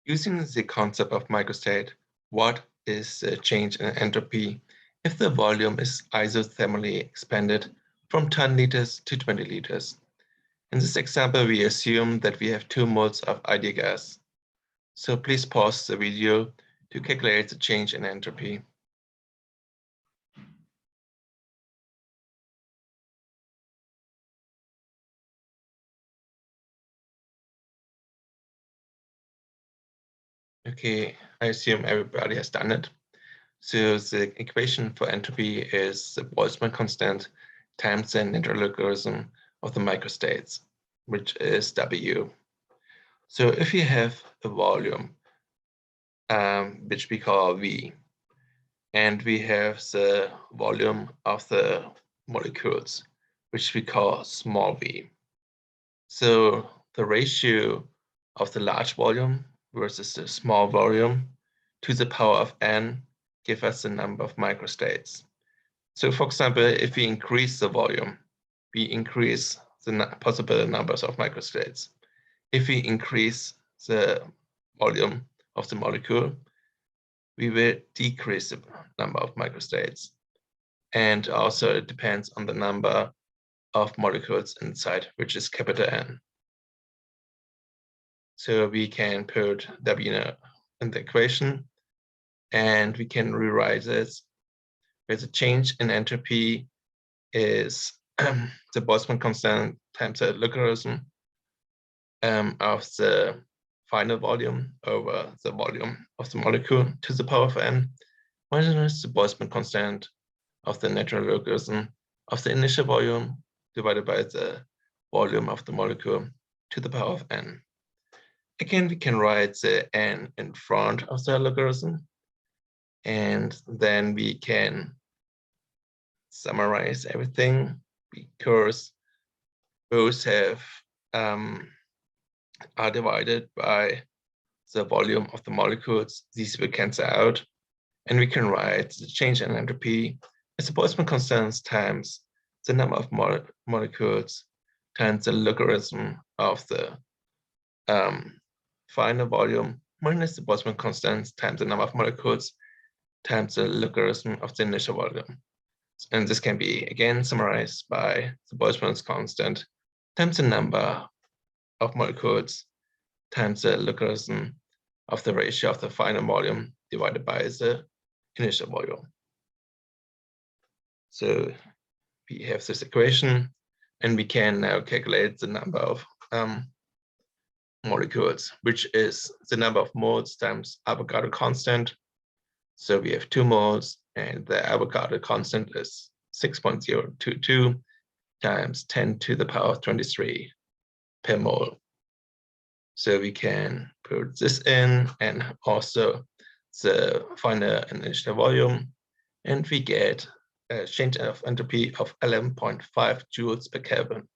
Using the concept of microstate, what is the change in entropy if the volume is isothermally expanded from 10 liters to 20 liters? In this example, we assume that we have 2 moles of ideal gas. So please pause the video to calculate the change in entropy. Okay, I assume everybody has done it. So the equation for entropy is the Boltzmann constant times the natural logarithm of the microstates, which is W. So if you have a volume, which we call V, and we have the volume of the molecules, which we call small v. So the ratio of the large volume versus the small volume to the power of n give us the number of microstates. So for example, if we increase the volume, we increase the possible numbers of microstates. If we increase the volume of the molecule, we will decrease the number of microstates. And also it depends on the number of molecules inside, which is capital N. So we can put W in the equation, and we can rewrite this where the change in entropy is the Boltzmann constant times the logarithm of the final volume over the volume of the molecule to the power of n minus the Boltzmann constant of the natural logarithm of the initial volume divided by the volume of the molecule to the power of n. Again, we can write the n in front of the logarithm, and then we can summarize everything because both have are divided by the volume of the molecules. These will cancel out, and we can write the change in entropy as the Boltzmann constant times the number of molecules times the logarithm of the final volume minus the Boltzmann constant times the number of molecules times the logarithm of the initial volume. And this can be again summarized by the Boltzmann constant times the number of molecules times the logarithm of the ratio of the final volume divided by the initial volume. So we have this equation, and we can now calculate the number of molecules, which is the number of moles times Avogadro constant. So we have 2 moles, and the Avogadro constant is 6.022 times 10 to the power of 23 per mole. So we can put this in and also the final initial volume, and we get a change of entropy of 11.5 joules per Kelvin.